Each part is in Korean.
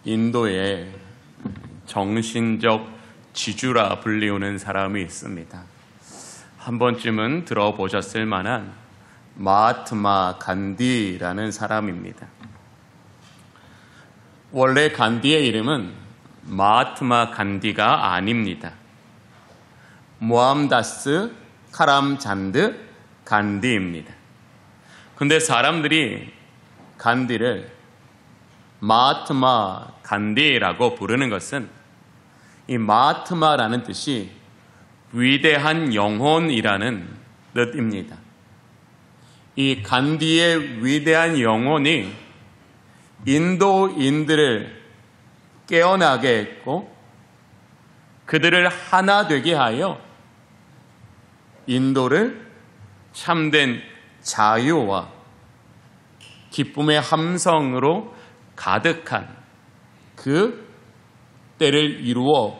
인도에 정신적 지주라 불리우는 사람이 있습니다. 한 번쯤은 들어보셨을 만한 마하트마 간디라는 사람입니다. 원래 간디의 이름은 마하트마 간디가 아닙니다. 모함다스 카람잔드 간디입니다. 근데 사람들이 간디를 마하트마 간디라고 부르는 것은 이 마하트마라는 뜻이 위대한 영혼이라는 뜻입니다. 이 간디의 위대한 영혼이 인도인들을 깨어나게 했고 그들을 하나 되게 하여 인도를 참된 자유와 기쁨의 함성으로 가득한 그 때를 이루어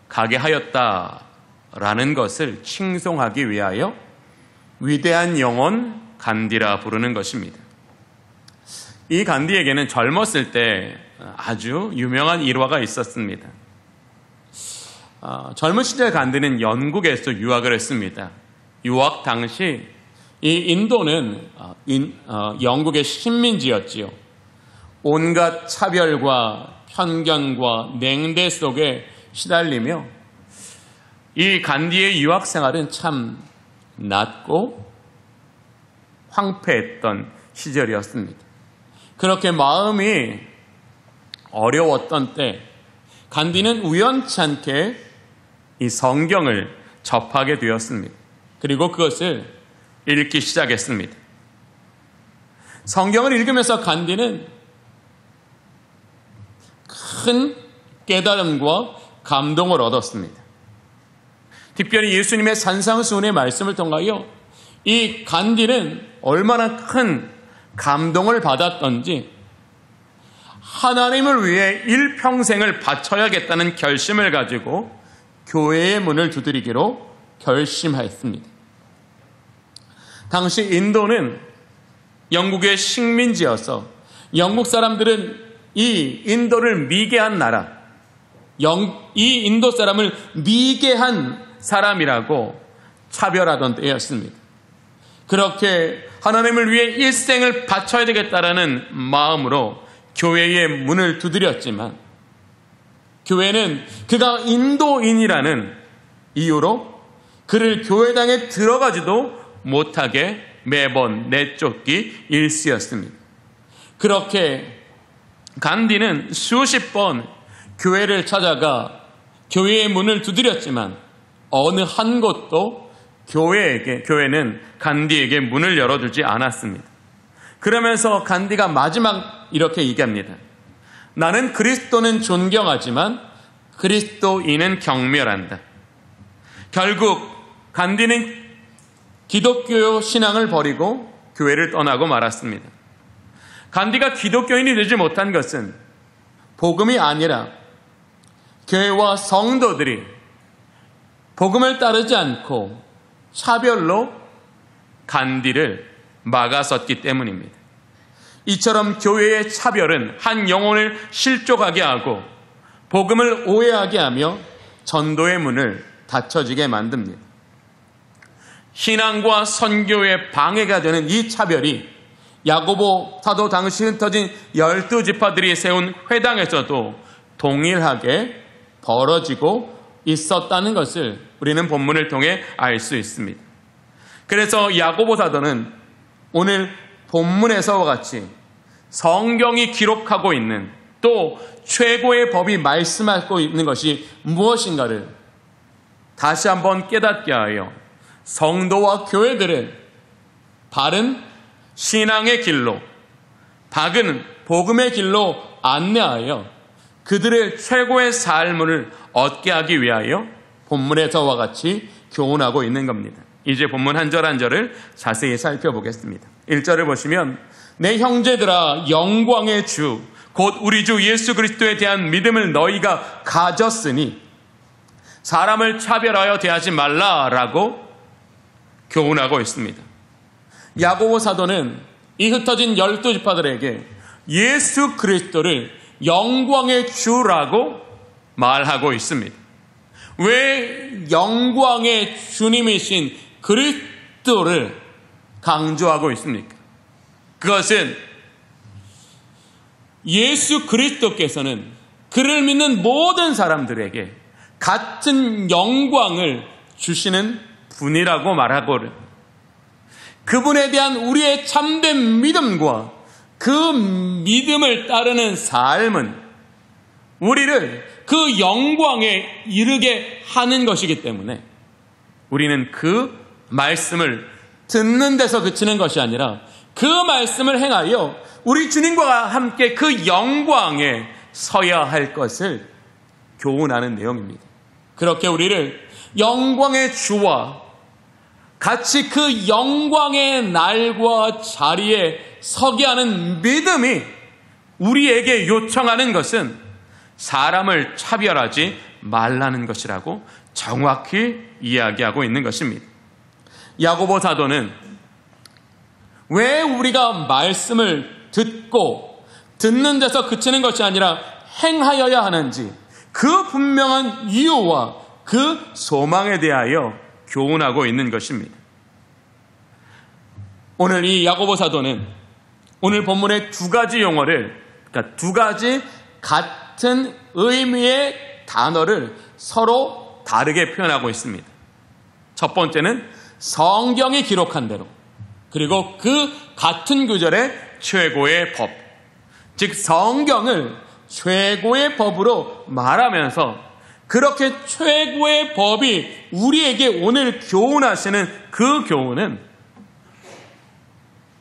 가게 하였다라는 것을 칭송하기 위하여 위대한 영혼 간디라 부르는 것입니다. 이 간디에게는 젊었을 때 아주 유명한 일화가 있었습니다. 젊은 시절 간디는 영국에서 유학을 했습니다. 유학 당시 이 인도는 영국의 식민지였지요. 온갖 차별과 편견과 냉대 속에 시달리며 이 간디의 유학 생활은 참 낮고 황폐했던 시절이었습니다. 그렇게 마음이 어려웠던 때 간디는 우연찮게 이 성경을 접하게 되었습니다. 그리고 그것을 읽기 시작했습니다. 성경을 읽으면서 간디는 큰 깨달음과 감동을 얻었습니다. 특별히 예수님의 산상수훈의 말씀을 통하여 이 간디는 얼마나 큰 감동을 받았던지 하나님을 위해 일평생을 바쳐야겠다는 결심을 가지고 교회의 문을 두드리기로 결심하였습니다. 당시 인도는 영국의 식민지여서 영국 사람들은 이 인도를 미개한 나라, 이 인도 사람을 미개한 사람이라고 차별하던 때였습니다. 그렇게 하나님을 위해 일생을 바쳐야 되겠다라는 마음으로 교회의 문을 두드렸지만 교회는 그가 인도인이라는 이유로 그를 교회당에 들어가지도 못하게 매번 내쫓기 일쑤였습니다. 그렇게 간디는 수십 번 교회를 찾아가 교회의 문을 두드렸지만 어느 한 곳도 교회는 간디에게 문을 열어주지 않았습니다. 그러면서 간디가 마지막 이렇게 얘기합니다. 나는 그리스도는 존경하지만 그리스도인은 경멸한다. 결국 간디는 기독교 신앙을 버리고 교회를 떠나고 말았습니다. 간디가 기독교인이 되지 못한 것은 복음이 아니라 교회와 성도들이 복음을 따르지 않고 차별로 간디를 막아섰기 때문입니다. 이처럼 교회의 차별은 한 영혼을 실족하게 하고 복음을 오해하게 하며 전도의 문을 닫혀지게 만듭니다. 신앙과 선교에 방해가 되는 이 차별이 야고보 사도 당시 흩어진 12지파들이 세운 회당에서도 동일하게 벌어지고 있었다는 것을 우리는 본문을 통해 알 수 있습니다. 그래서 야고보 사도는 오늘 본문에서와 같이 성경이 기록하고 있는 또 최고의 법이 말씀하고 있는 것이 무엇인가를 다시 한번 깨닫게 하여 성도와 교회들을 바른 신앙의 길로, 바른 복음의 길로 안내하여 그들의 최고의 삶을 얻게 하기 위하여 본문에서와 같이 교훈하고 있는 겁니다. 이제 본문 한 절 한 절을 자세히 살펴보겠습니다. 1절을 보시면 내 형제들아 영광의 주 곧 우리 주 예수 그리스도에 대한 믿음을 너희가 가졌으니 사람을 차별하여 대하지 말라라고 교훈하고 있습니다. 야고보 사도는 이 흩어진 12지파들에게 예수 그리스도를 영광의 주라고 말하고 있습니다. 왜 영광의 주님이신 그리스도를 강조하고 있습니까? 그것은 예수 그리스도께서는 그를 믿는 모든 사람들에게 같은 영광을 주시는 분이라고 말하고, 그분에 대한 우리의 참된 믿음과 그 믿음을 따르는 삶은 우리를 그 영광에 이르게 하는 것이기 때문에 우리는 그 말씀을 듣는 데서 그치는 것이 아니라 그 말씀을 행하여 우리 주님과 함께 그 영광에 서야 할 것을 교훈하는 내용입니다. 그렇게 우리를 영광의 주와 같이 그 영광의 날과 자리에 서게 하는 믿음이 우리에게 요청하는 것은 사람을 차별하지 말라는 것이라고 정확히 이야기하고 있는 것입니다. 야고보 사도는 왜 우리가 말씀을 듣고 듣는 데서 그치는 것이 아니라 행하여야 하는지 그 분명한 이유와 그 소망에 대하여 교훈하고 있는 것입니다. 오늘 이 야고보 사도는 오늘 본문의 두 가지 용어를, 그러니까 두 가지 같은 의미의 단어를 서로 다르게 표현하고 있습니다. 첫 번째는 성경이 기록한 대로, 그리고 그 같은 구절의 최고의 법, 즉 성경을 최고의 법으로 말하면서 그렇게 최고의 법이 우리에게 오늘 교훈하시는 그 교훈은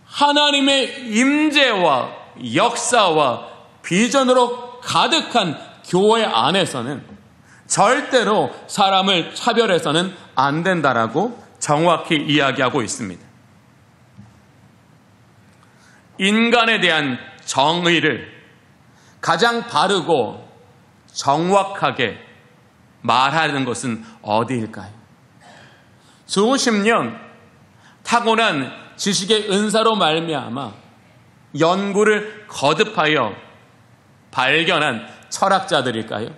하나님의 임재와 역사와 비전으로 가득한 교회 안에서는 절대로 사람을 차별해서는 안 된다라고 정확히 이야기하고 있습니다. 인간에 대한 정의를 가장 바르고 정확하게 말하는 것은 어디일까요? 수십 년 타고난 지식의 은사로 말미암아 연구를 거듭하여 발견한 철학자들일까요?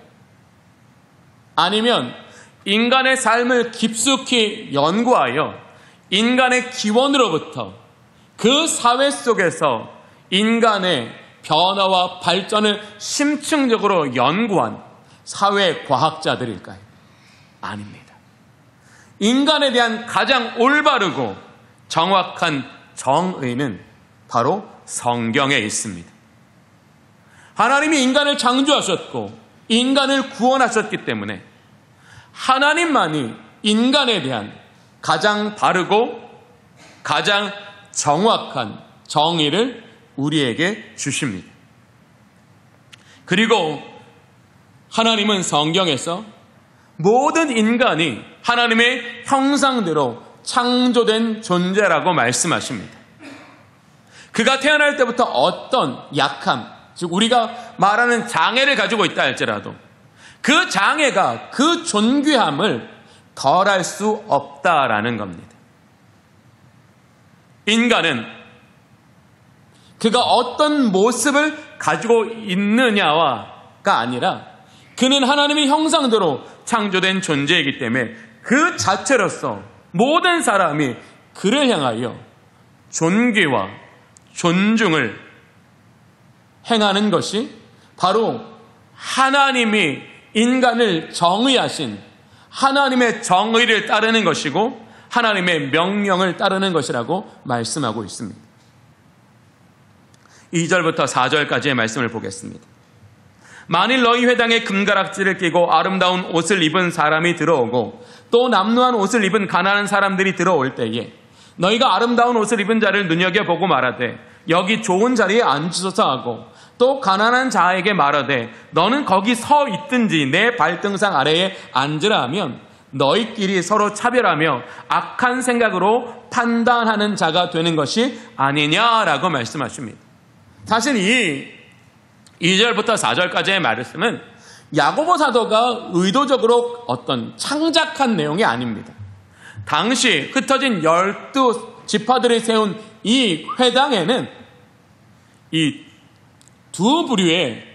아니면 인간의 삶을 깊숙이 연구하여 인간의 기원으로부터 그 사회 속에서 인간의 변화와 발전을 심층적으로 연구한 사회과학자들일까요? 아닙니다. 인간에 대한 가장 올바르고 정확한 정의는 바로 성경에 있습니다. 하나님이 인간을 창조하셨고 인간을 구원하셨기 때문에 하나님만이 인간에 대한 가장 바르고 가장 정확한 정의를 우리에게 주십니다. 그리고 하나님은 성경에서 모든 인간이 하나님의 형상대로 창조된 존재라고 말씀하십니다. 그가 태어날 때부터 어떤 약함, 즉 우리가 말하는 장애를 가지고 있다 할지라도 그 장애가 그 존귀함을 덜할 수 없다라는 겁니다. 인간은 그가 어떤 모습을 가지고 있느냐가 아니라 그는 하나님의 형상대로 창조된 존재이기 때문에 그 자체로서 모든 사람이 그를 향하여 존귀와 존중을 행하는 것이 바로 하나님이 인간을 정의하신 하나님의 정의를 따르는 것이고 하나님의 명령을 따르는 것이라고 말씀하고 있습니다. 2절부터 4절까지의 말씀을 보겠습니다. 만일 너희 회당에 금가락지를 끼고 아름다운 옷을 입은 사람이 들어오고 또 남루한 옷을 입은 가난한 사람들이 들어올 때에 너희가 아름다운 옷을 입은 자를 눈여겨보고 말하되 여기 좋은 자리에 앉으소서 하고 또 가난한 자에게 말하되 너는 거기 서 있든지 내 발등상 아래에 앉으라 하면 너희끼리 서로 차별하며 악한 생각으로 판단하는 자가 되는 것이 아니냐라고 말씀하십니다. 사실 이 2절부터 4절까지의 말씀은 야고보 사도가 의도적으로 어떤 창작한 내용이 아닙니다. 당시 흩어진 12지파들이 세운 이 회당에는 이 두 부류의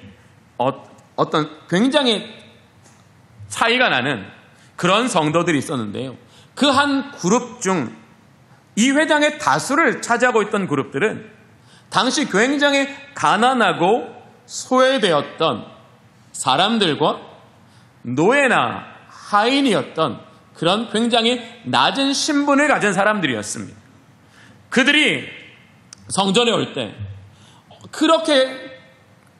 어떤 굉장히 차이가 나는 그런 성도들이 있었는데요. 그 한 그룹 중 이 회당의 다수를 차지하고 있던 그룹들은 당시 굉장히 가난하고 소외되었던 사람들과 노예나 하인이었던 그런 굉장히 낮은 신분을 가진 사람들이었습니다. 그들이 성전에 올 때 그렇게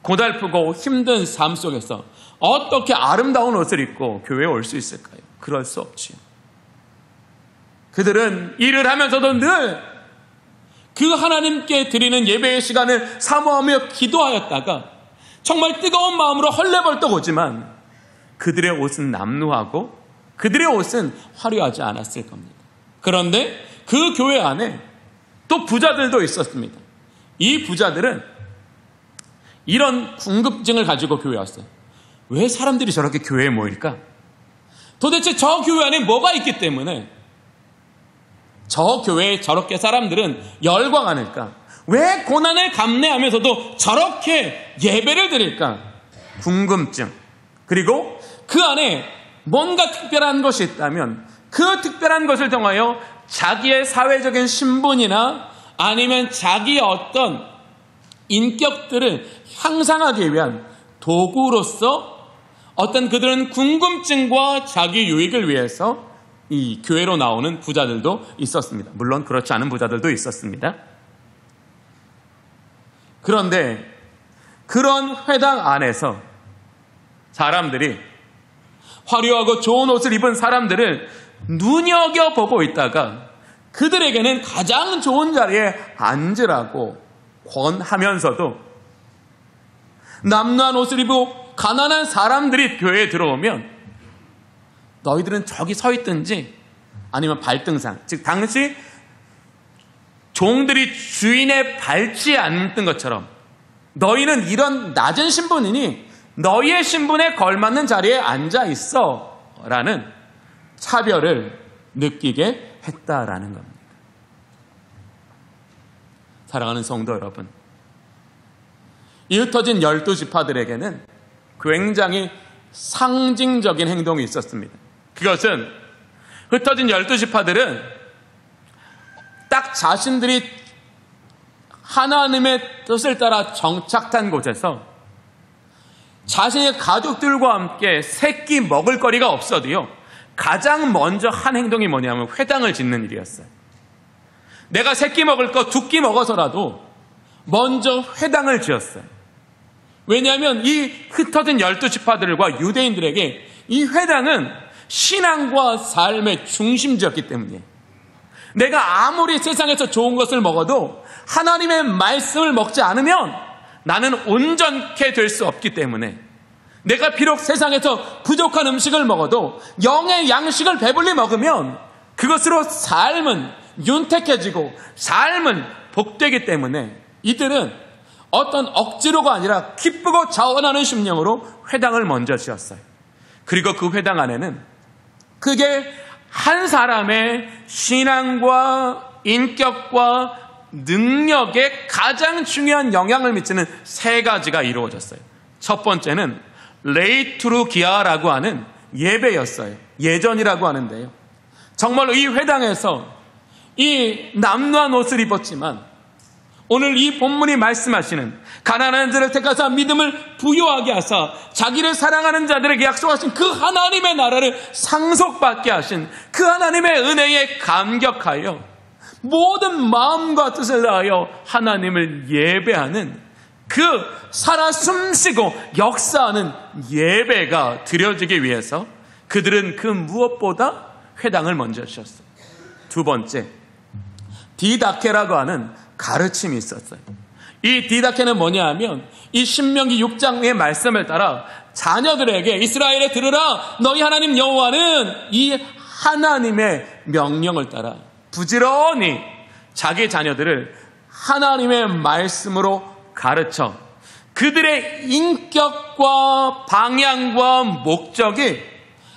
고달프고 힘든 삶 속에서 어떻게 아름다운 옷을 입고 교회에 올 수 있을까요? 그럴 수 없지요. 그들은 일을 하면서도 늘 그 하나님께 드리는 예배의 시간을 사모하며 기도하였다가 정말 뜨거운 마음으로 헐레벌떡 오지만 그들의 옷은 남루하고 그들의 옷은 화려하지 않았을 겁니다. 그런데 그 교회 안에 또 부자들도 있었습니다. 이 부자들은 이런 궁금증을 가지고 교회에 왔어요. 왜 사람들이 저렇게 교회에 모일까? 도대체 저 교회 안에 뭐가 있기 때문에 저 교회에 저렇게 사람들은 열광하니까? 왜 고난을 감내하면서도 저렇게 예배를 드릴까? 궁금증. 그리고 그 안에 뭔가 특별한 것이 있다면 그 특별한 것을 통하여 자기의 사회적인 신분이나 아니면 자기의 어떤 인격들을 향상하기 위한 도구로서 어떤 그들은 궁금증과 자기 유익을 위해서 이 교회로 나오는 부자들도 있었습니다. 물론 그렇지 않은 부자들도 있었습니다. 그런데 그런 회당 안에서 사람들이 화려하고 좋은 옷을 입은 사람들을 눈여겨보고 있다가 그들에게는 가장 좋은 자리에 앉으라고 권하면서도 남루한 옷을 입고 가난한 사람들이 교회에 들어오면 너희들은 저기 서 있든지 아니면 발등상, 즉 당시 종들이 주인에 밟지 않던 것처럼 너희는 이런 낮은 신분이니 너희의 신분에 걸맞는 자리에 앉아 있어 라는 차별을 느끼게 했다라는 겁니다. 사랑하는 성도 여러분, 이 흩어진 12지파들에게는 굉장히 상징적인 행동이 있었습니다. 그것은 흩어진 12지파들은 딱 자신들이 하나님의 뜻을 따라 정착한 곳에서 자신의 가족들과 함께 새끼 먹을 거리가 없어도요, 가장 먼저 한 행동이 뭐냐면 회당을 짓는 일이었어요. 내가 새끼 먹을 거 2끼 먹어서라도 먼저 회당을 지었어요. 왜냐하면 이 흩어진 12지파들과 유대인들에게 이 회당은 신앙과 삶의 중심지였기 때문이에요. 내가 아무리 세상에서 좋은 것을 먹어도 하나님의 말씀을 먹지 않으면 나는 온전케 될 수 없기 때문에 내가 비록 세상에서 부족한 음식을 먹어도 영의 양식을 배불리 먹으면 그것으로 삶은 윤택해지고 삶은 복되기 때문에 이들은 어떤 억지로가 아니라 기쁘고 자원하는 심령으로 회당을 먼저 지었어요. 그리고 그 회당 안에는 그게 한 사람의 신앙과 인격과 능력에 가장 중요한 영향을 미치는 3가지가 이루어졌어요. 첫 번째는 레이투르기아라고 하는 예배였어요. 예전이라고 하는데요. 정말로 이 회당에서 이 남루한 옷을 입었지만 오늘 이 본문이 말씀하시는 가난한 자를 택하사 믿음을 부요하게 하사 자기를 사랑하는 자들에게 약속하신 그 하나님의 나라를 상속받게 하신 그 하나님의 은혜에 감격하여 모든 마음과 뜻을 다하여 하나님을 예배하는 그 살아 숨쉬고 역사하는 예배가 드려지기 위해서 그들은 그 무엇보다 회당을 먼저 지었어요. 두 번째, 디다케라고 하는 가르침이 있었어요. 이 디다케는 뭐냐 하면 이 신명기 6장의 말씀을 따라 자녀들에게 이스라엘에 들으라, 너희 하나님 여호와는 이 하나님의 명령을 따라 부지런히 자기 자녀들을 하나님의 말씀으로 가르쳐 그들의 인격과 방향과 목적이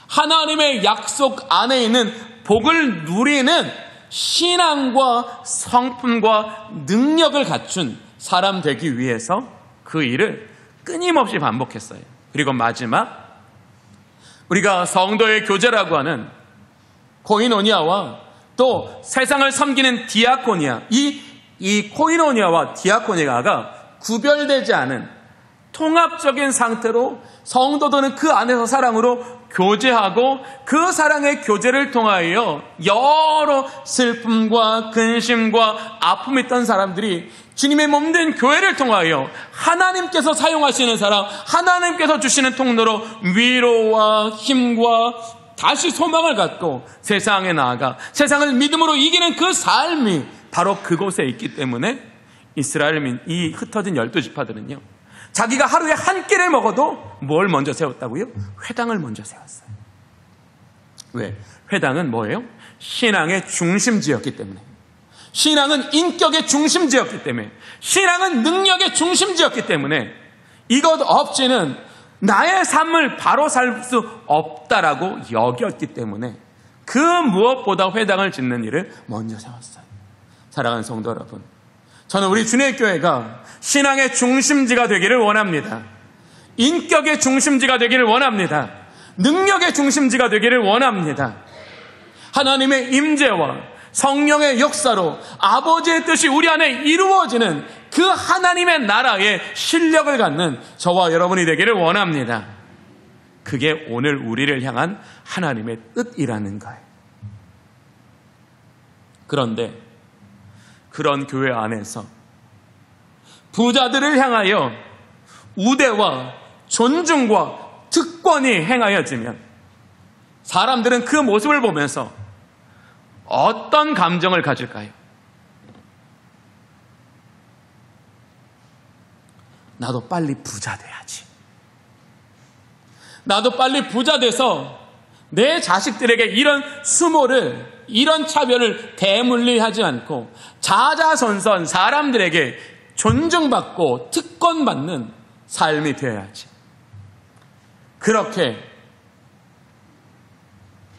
하나님의 약속 안에 있는 복을 누리는 신앙과 성품과 능력을 갖춘 사람 되기 위해서 그 일을 끊임없이 반복했어요. 그리고 마지막 우리가 성도의 교제라고 하는 코이노니아와 또 세상을 섬기는 디아코니아, 이 코이노니아와 디아코니아가 구별되지 않은 통합적인 상태로 성도들은 그 안에서 사랑으로 교제하고 그 사랑의 교제를 통하여 여러 슬픔과 근심과 아픔이 있던 사람들이 주님의 몸된 교회를 통하여 하나님께서 사용하시는 사람, 하나님께서 주시는 통로로 위로와 힘과 다시 소망을 갖고 세상에 나아가 세상을 믿음으로 이기는 그 삶이 바로 그곳에 있기 때문에 이스라엘 이 흩어진 12지파들은요, 자기가 하루에 한 끼를 먹어도 뭘 먼저 세웠다고요? 회당을 먼저 세웠어요. 왜? 회당은 뭐예요? 신앙의 중심지였기 때문에. 신앙은 인격의 중심지였기 때문에. 신앙은 능력의 중심지였기 때문에 이것 없이는 나의 삶을 바로 살 수 없다라고 여겼기 때문에 그 무엇보다 회당을 짓는 일을 먼저 세웠어요. 사랑하는 성도 여러분, 저는 우리 주님의 교회가 신앙의 중심지가 되기를 원합니다. 인격의 중심지가 되기를 원합니다. 능력의 중심지가 되기를 원합니다. 하나님의 임재와 성령의 역사로 아버지의 뜻이 우리 안에 이루어지는 그 하나님의 나라의 실력을 갖는 저와 여러분이 되기를 원합니다. 그게 오늘 우리를 향한 하나님의 뜻이라는 거예요. 그런데 그런 교회 안에서 부자들을 향하여 우대와 존중과 특권이 행하여지면 사람들은 그 모습을 보면서 어떤 감정을 가질까요? 나도 빨리 부자 돼야지. 나도 빨리 부자 돼서 내 자식들에게 이런 수모를, 이런 차별을 대물리하지 않고 자자손손 사람들에게 존중받고 특권받는 삶이 되어야지. 그렇게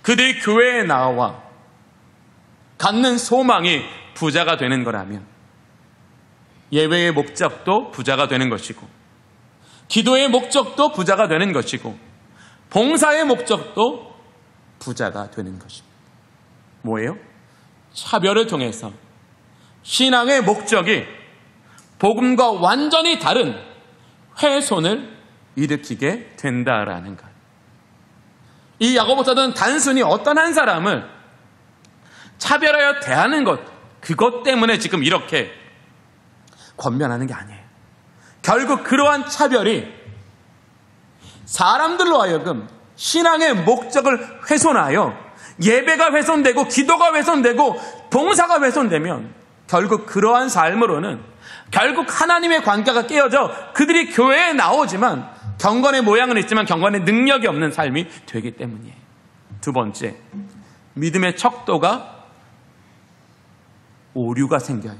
그들이 교회에 나와 갖는 소망이 부자가 되는 거라면 예배의 목적도 부자가 되는 것이고, 기도의 목적도 부자가 되는 것이고, 봉사의 목적도 부자가 되는 것입니다. 뭐예요? 차별을 통해서 신앙의 목적이 복음과 완전히 다른 훼손을 일으키게 된다라는 것. 이 야고보 사도는 단순히 어떤 한 사람을 차별하여 대하는 것, 그것 때문에 지금 이렇게 권면하는 게 아니에요. 결국 그러한 차별이 사람들로 하여금 신앙의 목적을 훼손하여 예배가 훼손되고 기도가 훼손되고 봉사가 훼손되면 결국 그러한 삶으로는 결국 하나님의 관계가 깨어져 그들이 교회에 나오지만 경건의 모양은 있지만 경건의 능력이 없는 삶이 되기 때문이에요. 두 번째, 믿음의 척도가 오류가 생겨요.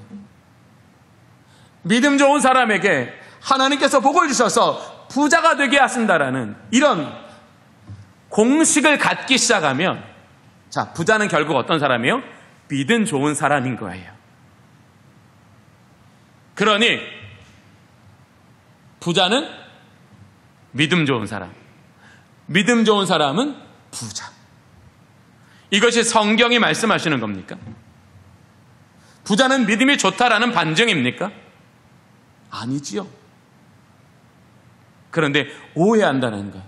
믿음 좋은 사람에게 하나님께서 복을 주셔서 부자가 되게 하신다라는 이런 공식을 갖기 시작하면, 자, 부자는 결국 어떤 사람이에요? 믿음 좋은 사람인 거예요. 그러니 부자는 믿음 좋은 사람, 믿음 좋은 사람은 부자. 이것이 성경이 말씀하시는 겁니까? 부자는 믿음이 좋다라는 반증입니까? 아니지요. 그런데 오해한다는 거예요.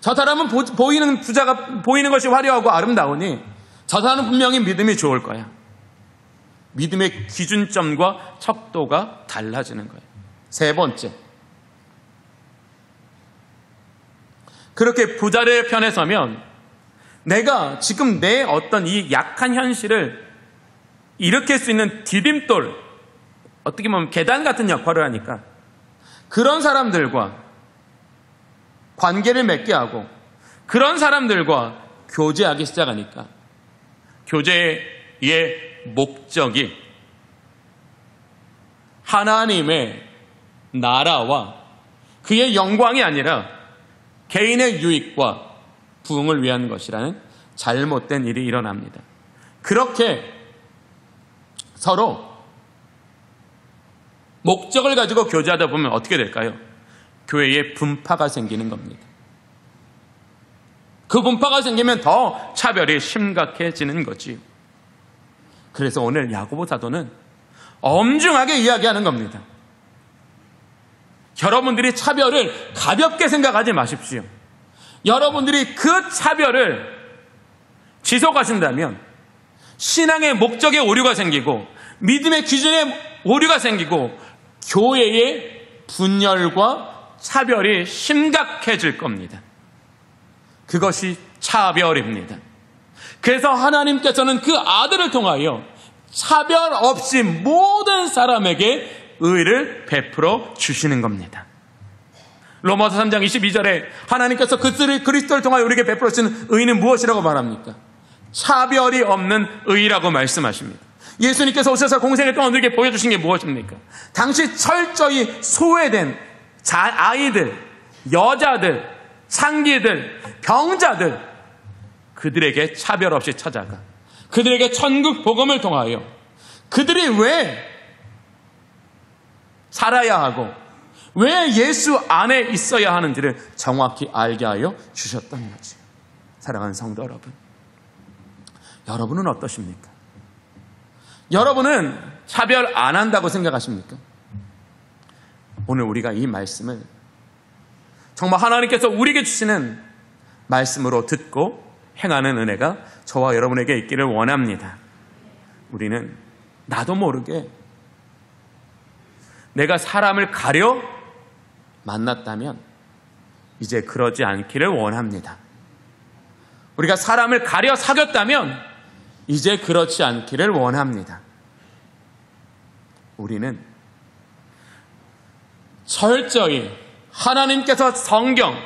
저 사람은 보이는 부자가 보이는 것이 화려하고 아름다우니 저 사람은 분명히 믿음이 좋을 거야. 믿음의 기준점과 척도가 달라지는 거예요. 세 번째, 그렇게 부자의 편에 서면 내가 지금 내 어떤 이 약한 현실을 일으킬 수 있는 디딤돌, 어떻게 보면 계단 같은 역할을 하니까 그런 사람들과 관계를 맺게 하고 그런 사람들과 교제하기 시작하니까 교제의 목적이 하나님의 나라와 그의 영광이 아니라 개인의 유익과 부흥을 위한 것이라는 잘못된 일이 일어납니다. 그렇게 서로 목적을 가지고 교제하다 보면 어떻게 될까요? 교회에 분파가 생기는 겁니다. 그 분파가 생기면 더 차별이 심각해지는 거지요. 그래서 오늘 야고보 사도는 엄중하게 이야기하는 겁니다. 여러분들이 차별을 가볍게 생각하지 마십시오. 여러분들이 그 차별을 지속하신다면 신앙의 목적에 오류가 생기고 믿음의 기준에 오류가 생기고 교회의 분열과 차별이 심각해질 겁니다. 그것이 차별입니다. 그래서 하나님께서는 그 아들을 통하여 차별 없이 모든 사람에게 의를 베풀어 주시는 겁니다. 로마서 3장 22절에 하나님께서 그리스도를 통하여 우리에게 베풀어 주시는 의는 무엇이라고 말합니까? 차별이 없는 의라고 말씀하십니다. 예수님께서 오셔서 공생애 동안 우리에게 보여주신 게 무엇입니까? 당시 철저히 소외된 아이들, 여자들, 창기들, 병자들, 그들에게 차별 없이 찾아가 그들에게 천국 복음을 통하여 그들이 왜 살아야 하고 왜 예수 안에 있어야 하는지를 정확히 알게 하여 주셨던 거지. 사랑하는 성도 여러분, 여러분은 어떠십니까? 여러분은 차별 안 한다고 생각하십니까? 오늘 우리가 이 말씀을 정말 하나님께서 우리에게 주시는 말씀으로 듣고 행하는 은혜가 저와 여러분에게 있기를 원합니다. 우리는 나도 모르게 내가 사람을 가려 만났다면 이제 그러지 않기를 원합니다. 우리가 사람을 가려 사귀었다면 이제 그렇지 않기를 원합니다. 우리는 철저히 하나님께서 성경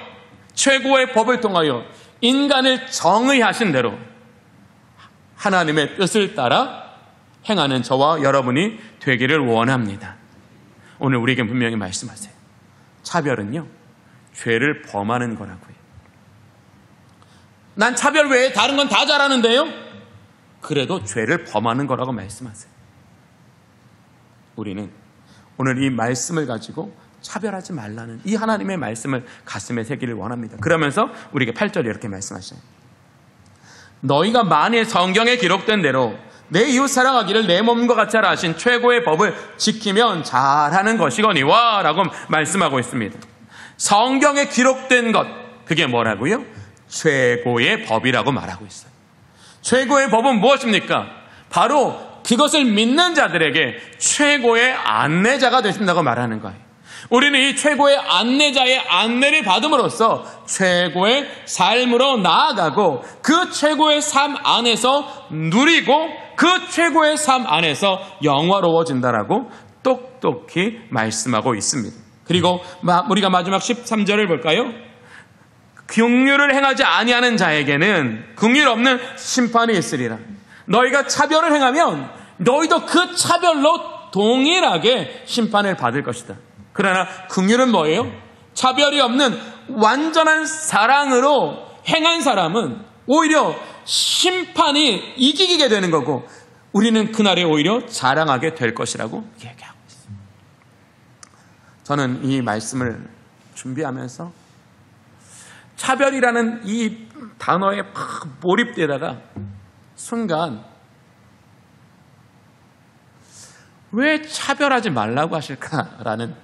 최고의 법을 통하여 인간을 정의하신 대로 하나님의 뜻을 따라 행하는 저와 여러분이 되기를 원합니다. 오늘 우리에게 분명히 말씀하세요. 차별은요, 죄를 범하는 거라고요. 난 차별 외에 다른 건 다 잘하는데요? 그래도 죄를 범하는 거라고 말씀하세요. 우리는 오늘 이 말씀을 가지고 차별하지 말라는 이 하나님의 말씀을 가슴에 새기를 원합니다. 그러면서 우리에게 8절에 이렇게 말씀하셔요. 너희가 만일 성경에 기록된 대로 내 이웃 사랑하기를 내 몸과 같이 하라 하신 최고의 법을 지키면 잘하는 것이거니와 라고 말씀하고 있습니다. 성경에 기록된 것, 그게 뭐라고요? 최고의 법이라고 말하고 있어요. 최고의 법은 무엇입니까? 바로 그것을 믿는 자들에게 최고의 안내자가 되신다고 말하는 거예요. 우리는 이 최고의 안내자의 안내를 받음으로써 최고의 삶으로 나아가고 그 최고의 삶 안에서 누리고 그 최고의 삶 안에서 영화로워진다라고 똑똑히 말씀하고 있습니다. 그리고 우리가 마지막 13절을 볼까요? 긍휼을 행하지 아니하는 자에게는 긍휼 없는 심판이 있으리라. 너희가 차별을 행하면 너희도 그 차별로 동일하게 심판을 받을 것이다. 그러나 긍휼은 뭐예요? 차별이 없는 완전한 사랑으로 행한 사람은 오히려 심판이 이기게 되는 거고 우리는 그날에 오히려 자랑하게 될 것이라고 얘기하고 있습니다. 저는 이 말씀을 준비하면서 차별이라는 이 단어에 막 몰입되다가 순간 왜 차별하지 말라고 하실까라는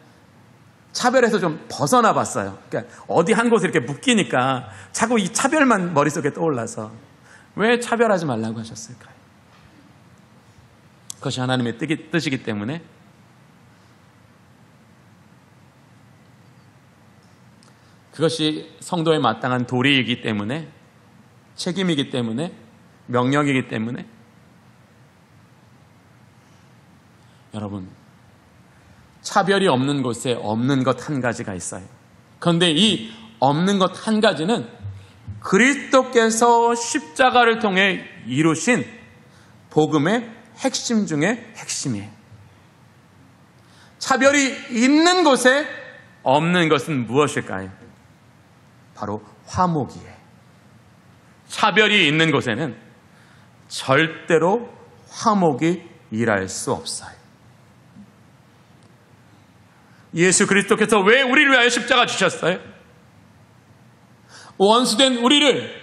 차별에서 좀 벗어나 봤어요. 그러니까 어디 한 곳에 이렇게 묶이니까 자꾸 이 차별만 머릿속에 떠올라서 왜 차별하지 말라고 하셨을까요? 그것이 하나님의 뜻이기 때문에 그것이 성도에 마땅한 도리이기 때문에 책임이기 때문에 명령이기 때문에 여러분 차별이 없는 곳에 없는 것 한 가지가 있어요. 그런데 이 없는 것 한 가지는 그리스도께서 십자가를 통해 이루신 복음의 핵심 중에 핵심이에요. 차별이 있는 곳에 없는 것은 무엇일까요? 바로 화목이에요. 차별이 있는 곳에는 절대로 화목이 일할 수 없어요. 예수 그리스도께서 왜 우리를 위하여 십자가 지셨어요? 원수된 우리를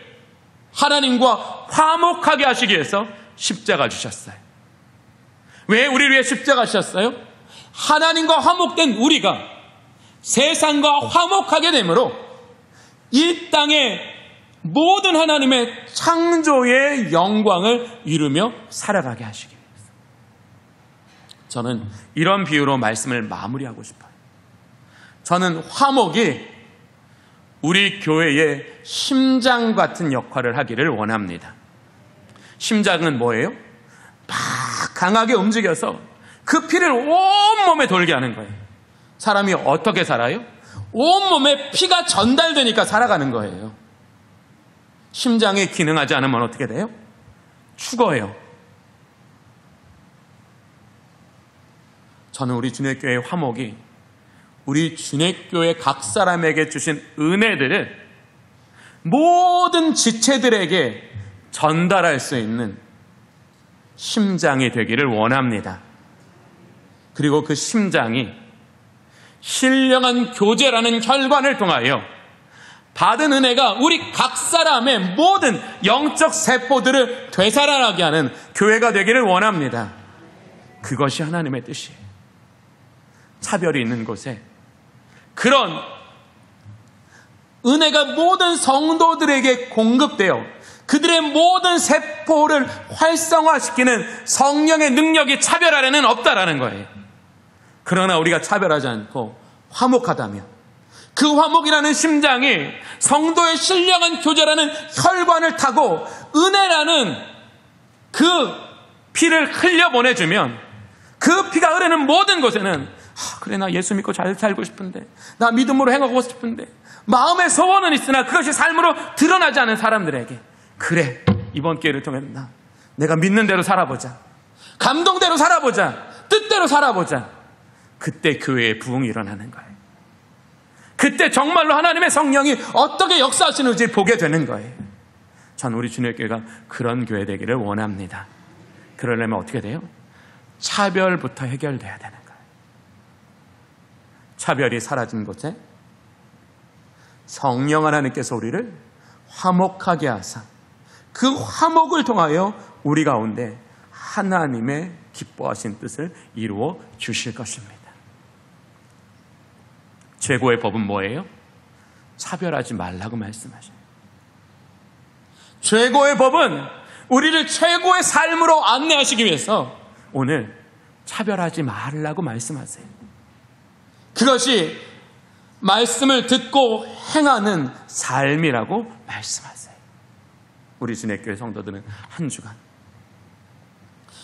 하나님과 화목하게 하시기 위해서 십자가 주셨어요. 왜 우리를 위해 십자가 지셨어요? 하나님과 화목된 우리가 세상과 화목하게 되므로 이 땅의 모든 하나님의 창조의 영광을 이루며 살아가게 하시기 위해서. 저는 이런 비유로 말씀을 마무리하고 싶어요. 저는 화목이 우리 교회의 심장 같은 역할을 하기를 원합니다. 심장은 뭐예요? 막 강하게 움직여서 그 피를 온몸에 돌게 하는 거예요. 사람이 어떻게 살아요? 온몸에 피가 전달되니까 살아가는 거예요. 심장이 기능하지 않으면 어떻게 돼요? 죽어요. 저는 우리 주님교회의 화목이 우리 주님교회 각 사람에게 주신 은혜들을 모든 지체들에게 전달할 수 있는 심장이 되기를 원합니다. 그리고 그 심장이 신령한 교제라는 혈관을 통하여 받은 은혜가 우리 각 사람의 모든 영적 세포들을 되살아나게 하는 교회가 되기를 원합니다. 그것이 하나님의 뜻이에요. 차별이 있는 곳에 그런 은혜가 모든 성도들에게 공급되어 그들의 모든 세포를 활성화시키는 성령의 능력이 차별 아래는 없다라는 거예요. 그러나 우리가 차별하지 않고 화목하다면 그 화목이라는 심장이 성도의 신령한 교제라는 혈관을 타고 은혜라는 그 피를 흘려보내주면 그 피가 흐르는 모든 곳에는 그래 나 예수 믿고 잘 살고 싶은데 나 믿음으로 행하고 싶은데 마음의 소원은 있으나 그것이 삶으로 드러나지 않은 사람들에게 그래 이번 기회를 통해 내가 믿는 대로 살아보자. 감동대로 살아보자. 뜻대로 살아보자. 그때 교회의 부흥이 일어나는 거예요. 그때 정말로 하나님의 성령이 어떻게 역사하시는지 보게 되는 거예요. 전 우리 주님교회가 그런 교회 되기를 원합니다. 그러려면 어떻게 돼요? 차별부터 해결돼야 되는 거예요. 차별이 사라진 곳에 성령 하나님께서 우리를 화목하게 하사 그 화목을 통하여 우리 가운데 하나님의 기뻐하신 뜻을 이루어 주실 것입니다. 최고의 법은 뭐예요? 차별하지 말라고 말씀하셔요. 최고의 법은 우리를 최고의 삶으로 안내하시기 위해서 오늘 차별하지 말라고 말씀하세요. 그것이 말씀을 듣고 행하는 삶이라고 말씀하세요. 우리 주님교회 성도들은 한 주간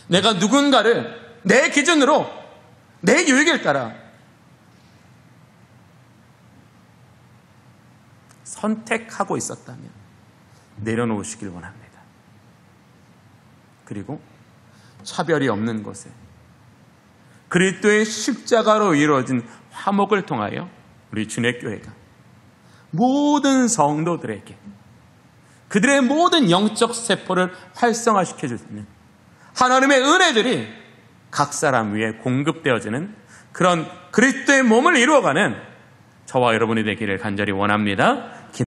내가 누군가를 내 기준으로 내 유익을 따라 선택하고 있었다면 내려놓으시길 원합니다. 그리고 차별이 없는 곳에 그리스도의 십자가로 이루어진 화목을 통하여 우리 주님교회가 모든 성도들에게 그들의 모든 영적 세포를 활성화시켜 주는 하나님의 은혜들이 각 사람 위에 공급되어지는 그런 그리스도의 몸을 이루어가는 저와 여러분이 되기를 간절히 원합니다.